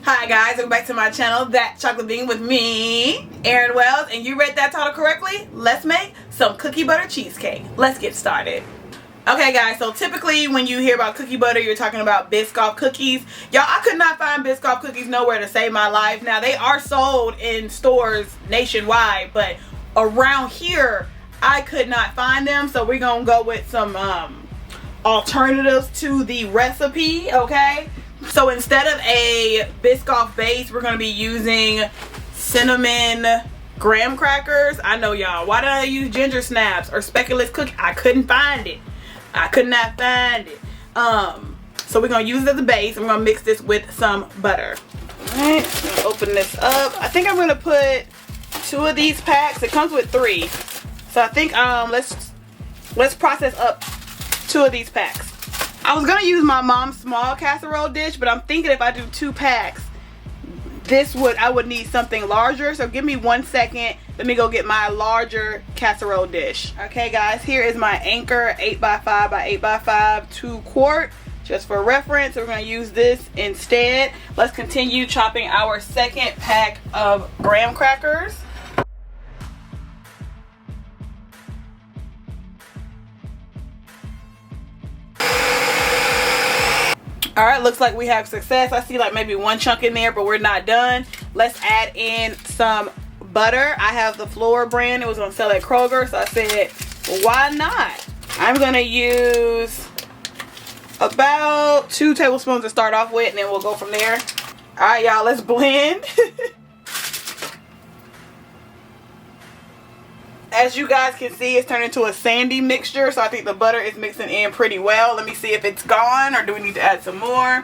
Hi guys, welcome back to my channel, That Chocolate Bean, with me, Erin Wells, and you read that title correctly. Let's make some cookie butter cheesecake. Let's get started. Okay guys, so typically when you hear about cookie butter, you're talking about Biscoff cookies. Y'all, I could not find Biscoff cookies nowhere to save my life. Now, they are sold in stores nationwide, but around here, I could not find them. So we're gonna go with some alternatives to the recipe, okay? So instead of a Biscoff base, we're going to be using cinnamon graham crackers. I know y'all, why did I use ginger snaps or speculoos cookie? I couldn't find it. I could not find it. So we're going to use it as a base. I'm going to mix this with some butter. Alright, open this up. I think I'm going to put 2 of these packs. It comes with 3. So I think let's process up 2 of these packs. I was gonna use my mom's small casserole dish, but I'm thinking if I do 2 packs, I would need something larger. So give me 1 second. Let me go get my larger casserole dish. Okay guys, here is my Anchor 8x5 by 8x5 2-quart. Just for reference, we're gonna use this instead. Let's continue chopping our second pack of graham crackers. Alright, looks like we have success. I see like maybe 1 chunk in there, but we're not done. Let's add in some butter. I have the Flour brand. It was on sale at Kroger, so I said, well, why not? I'm going to use about 2 tablespoons to start off with, and then we'll go from there. Alright, y'all, let's blend. As you guys can see, it's turned into a sandy mixture, so I think the butter is mixing in pretty well. Let me see if it's gone, or do we need to add some more?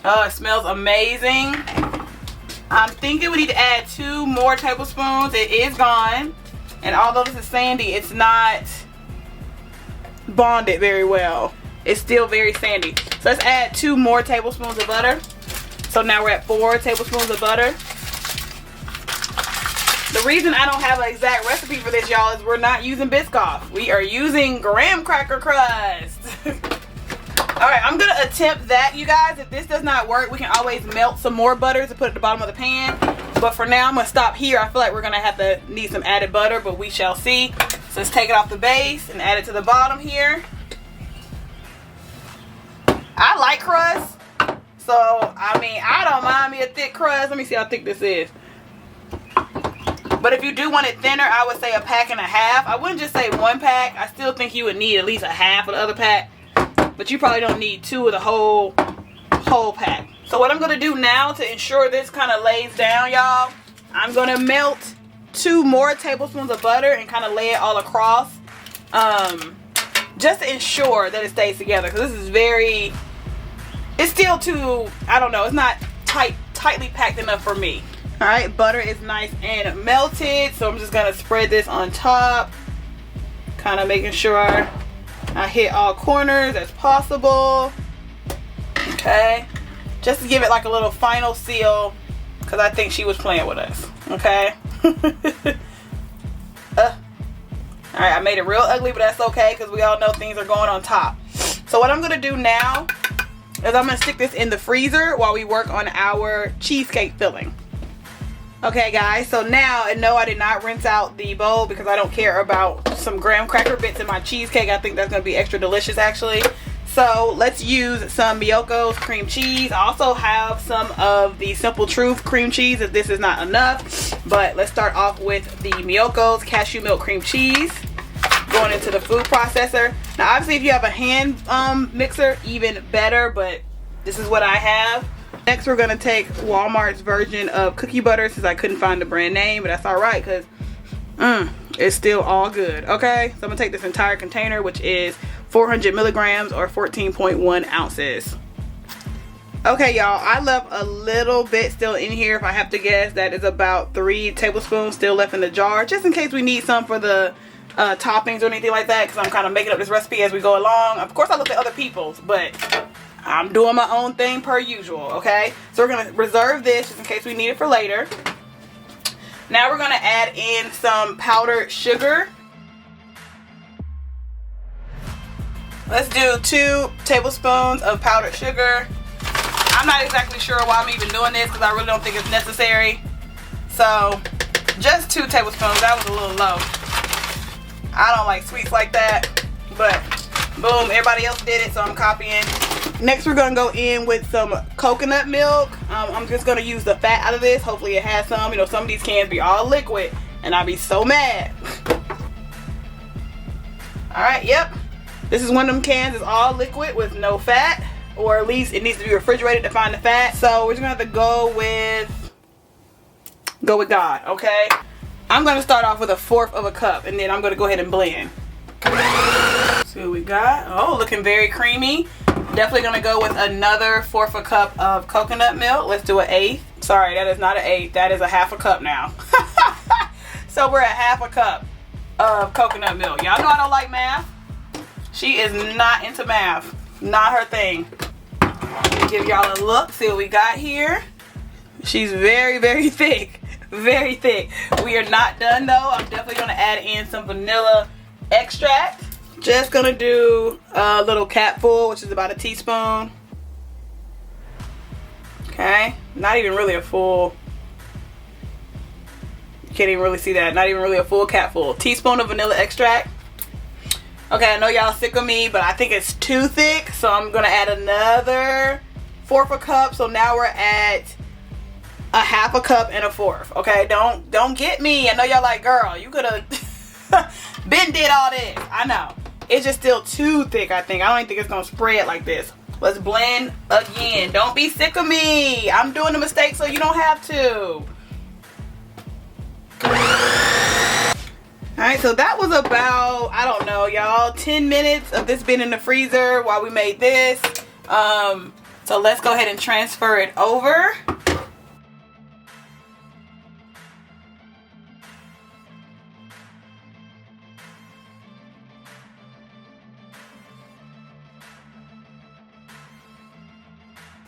Oh, it smells amazing. I'm thinking we need to add 2 more tablespoons. It is gone, and although this is sandy, it's not bonded very well. It's still very sandy. So let's add 2 more tablespoons of butter. So now we're at 4 tablespoons of butter. The reason I don't have an exact recipe for this, y'all, is we're not using Biscoff. We are using graham cracker crust. Alright, I'm going to attempt that, you guys. If this does not work, we can always melt some more butter to put at the bottom of the pan. But for now, I'm going to stop here. I feel like we're going to need some added butter, but we shall see. So let's take it off the base and add it to the bottom here. I like crust. So, I mean, I don't mind me a thick crust. Let me see how thick this is. But if you do want it thinner, I would say a pack and a half. I wouldn't just say 1 pack. I still think you would need at least a half of the other pack. But you probably don't need 2 of the whole pack. So what I'm going to do now to ensure this kind of lays down, y'all, I'm going to melt 2 more tablespoons of butter and kind of lay it all across. Just to ensure that it stays together. Because this is it's still too, I don't know, it's not tightly packed enough for me. Alright, butter is nice and melted, so I'm just going to spread this on top, kind of making sure I hit all corners as possible. Okay, just to give it like a little final seal, because I think she was playing with us. Okay. Alright, I made it real ugly, but that's okay, because we all know things are going on top. So what I'm going to do now is I'm going to stick this in the freezer while we work on our cheesecake filling. Okay guys, so now, and no, I did not rinse out the bowl because I don't care about some graham cracker bits in my cheesecake. I think that's going to be extra delicious actually. So let's use some Miyoko's cream cheese. I also have some of the Simple Truth cream cheese if this is not enough. But let's start off with the Miyoko's cashew milk cream cheese. Going into the food processor. Now obviously if you have a hand mixer, even better, but this is what I have. Next, we're going to take Walmart's version of cookie butter since I couldn't find the brand name, but that's alright because it's still all good. Okay, so I'm going to take this entire container, which is 400 milligrams or 14.1 ounces. Okay, y'all, I left a little bit still in here. If I have to guess, that is about 3 tablespoons still left in the jar, just in case we need some for the toppings or anything like that, because I'm kind of making up this recipe as we go along. Of course, I look at other people's, but I'm doing my own thing per usual, okay? So we're going to reserve this just in case we need it for later. Now we're going to add in some powdered sugar. Let's do 2 tablespoons of powdered sugar. I'm not exactly sure why I'm even doing this because I really don't think it's necessary. So just 2 tablespoons. That was a little low. I don't like sweets like that, but boom, everybody else did it, so I'm copying. Next, we're gonna go in with some coconut milk. I'm just gonna use the fat out of this. Hopefully it has some. You know, some of these cans be all liquid, and I'll be so mad. All right, yep. This is one of them cans that's all liquid with no fat, or at least it needs to be refrigerated to find the fat. So we're just gonna have to go with God, okay? I'm gonna start off with 1/4 of a cup, and then I'm gonna go ahead and blend. See what we got. Oh, looking very creamy. Definitely gonna go with another 1/4 a cup of coconut milk. Let's do 1/8. Sorry, that is not 1/8. That is 1/2 a cup now. So we're at 1/2 a cup of coconut milk. Y'all know I don't like math. She is not into math. Not her thing. Let me give y'all a look. See what we got here. She's very, very thick. Very thick. We are not done though. I'm definitely gonna add in some vanilla extract. Just gonna do a little capful, which is about 1 teaspoon. Okay, not even really a full. You can't even really see that. Not even really a full capful. Teaspoon of vanilla extract. Okay, I know y'all sick of me, but I think it's too thick, so I'm gonna add another 1/4 a cup. So now we're at 1/2 a cup and 1/4. Okay, don't get me. I know y'all like, girl, you could have been did all this. I know. It's just still too thick, I think. I don't even think it's gonna spread like this. Let's blend again. Don't be sick of me. I'm doing the mistake so you don't have to. Alright, so that was about, I don't know, y'all, 10 minutes of this being in the freezer while we made this. So let's go ahead and transfer it over.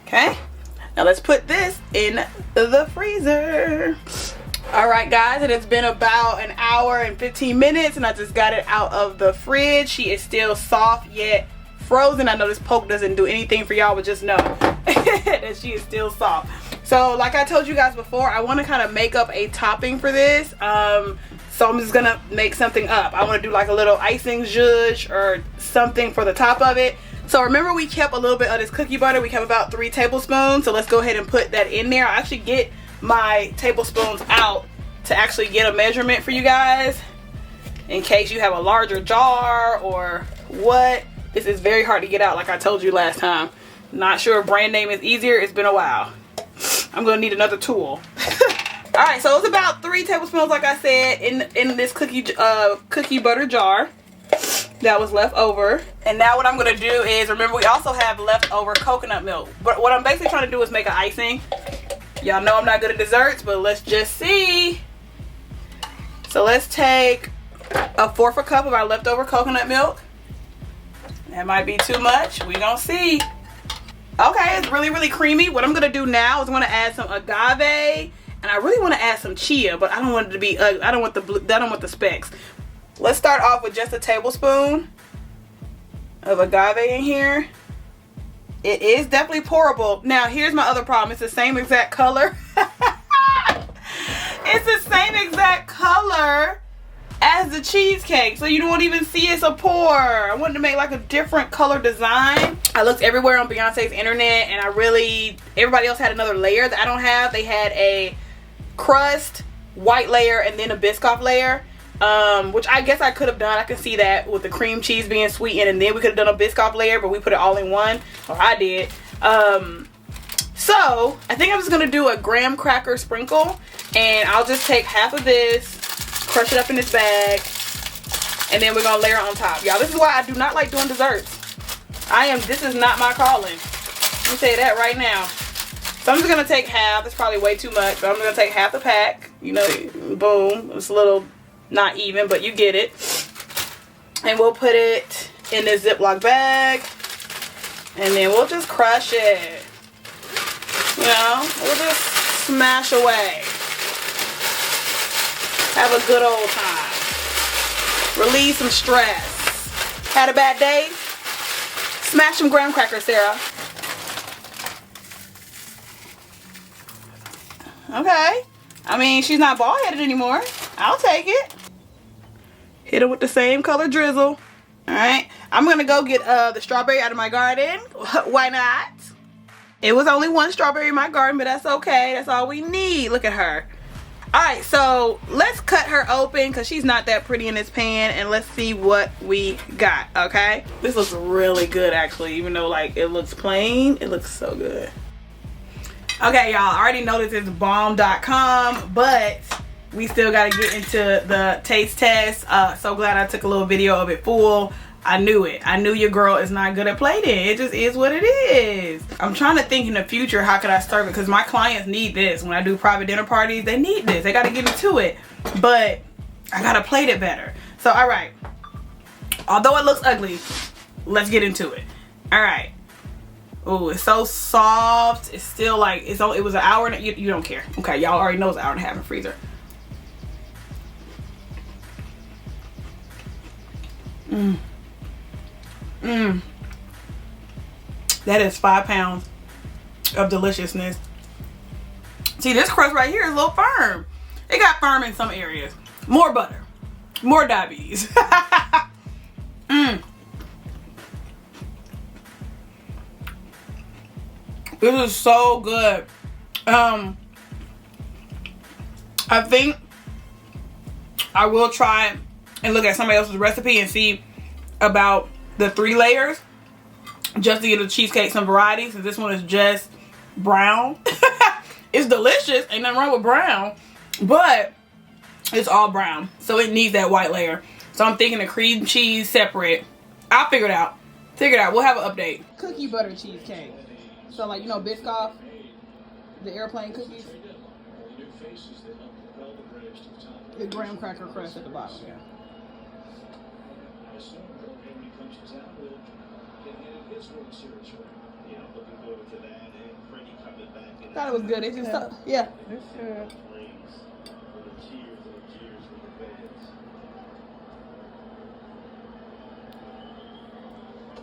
Okay, now let's put this in the freezer. Alright guys, it has been about 1 hour and 15 minutes and I just got it out of the fridge. She is still soft yet frozen. I know this poke doesn't do anything for y'all, but just know that she is still soft. So like I told you guys before, I want to kind of make up a topping for this. So I'm just gonna make something up. I want to do like a little icing zhuzh or something for the top of it. So remember we kept a little bit of this cookie butter. We kept about 3 tablespoons. So let's go ahead and put that in there. I'll actually get my tablespoons out to actually get a measurement for you guys in case you have a larger jar or what. This is very hard to get out like I told you last time. Not sure if brand name is easier. It's been a while. I'm gonna need another tool. Alright, so it's about 3 tablespoons like I said in this cookie butter jar that was left over. And now what I'm gonna do is, remember we also have leftover coconut milk, but what I'm basically trying to do is make an icing. Y'all know I'm not good at desserts, but let's just see. So let's take 1/4 a cup of our leftover coconut milk. That might be too much. We gonna see. Okay, it's really, really creamy. What I'm gonna do now is I'm gonna add some agave, and I really want to add some chia, but I don't want it to be. I don't want the specks. Let's start off with just a tablespoon of agave in here. It is definitely pourable. Now, here's my other problem. It's the same exact color. It's the same exact color as the cheesecake. So you don't even see it's a pour. I wanted to make like a different color design. I looked everywhere on Beyonce's internet and everybody else had another layer that I don't have. They had a crust, white layer, and then a Biscoff layer. Which I guess I could have done. I can see that with the cream cheese being sweetened, and then we could have done a Biscoff layer, but we put it all in one, or I did. So I think I'm just gonna do a graham cracker sprinkle, and I'll just take half of this, crush it up in this bag, and then we're gonna layer it on top. Y'all, this is why I do not like doing desserts. This is not my calling. Let me say that right now. So I'm just gonna take half. It's probably way too much, but I'm gonna take half the pack. You know, boom. It's a little not even, but you get it. And we'll put it in this Ziploc bag, and then we'll just crush it. You know, we'll just smash away. Have a good old time. Release some stress. Had a bad day? Smash some graham crackers, Sarah. Okay. I mean, she's not bald-headed anymore. I'll take it. Hit her with the same color drizzle. Alright. I'm going to go get the strawberry out of my garden. Why not? It was only one strawberry in my garden, but that's okay. That's all we need. Look at her. Alright, so let's cut her open because she's not that pretty in this pan, and let's see what we got, okay? This looks really good, actually, even though, like, it looks plain. It looks so good. Okay, y'all, I already know this is bomb.com, but we still got to get into the taste test. So glad I took a little video of it full. I knew it. I knew your girl is not good at plating. It just is what it is. I'm trying to think in the future, how could I serve it? Because my clients need this. When I do private dinner parties, they need this. They got to get into it. But I got to plate it better. So, all right. Although it looks ugly, let's get into it. All right. Oh, it's so soft. It's still like, it was an hour and you don't care. Okay, y'all already know it's an hour and a half in the freezer. That is 5 pounds of deliciousness. See, this crust right here is a little firm. It got firm in some areas. More butter. More diabetes. This is so good. I think I will try and look at somebody else's recipe and see about the 3 layers just to get a cheesecake some variety, since this one is just brown. It's delicious, ain't nothing wrong with brown, but it's all brown, so it needs that white layer. So I'm thinking the cream cheese separate. I'll figure it out. We'll have an update. Cookie butter cheesecake. So, like, you know, Biscoff, the airplane cookies, the graham cracker crust at the bottom. Yeah. Thought it was good. It just yeah.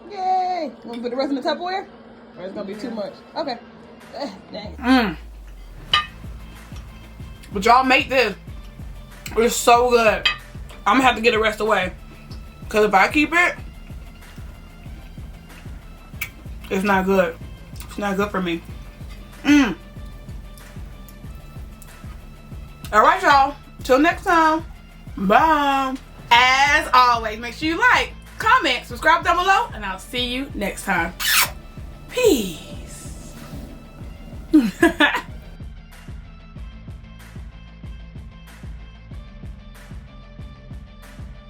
Yay! Want to put the rest in the Tupperware? Or it's gonna be too much. Okay. Dang. But y'all make this. It's so good. I'm gonna have to get the rest away. Cause if I keep it, it's not good. It's not good for me. Alright, y'all. Till next time. Bye. As always, make sure you like, comment, subscribe down below, and I'll see you next time. Peace.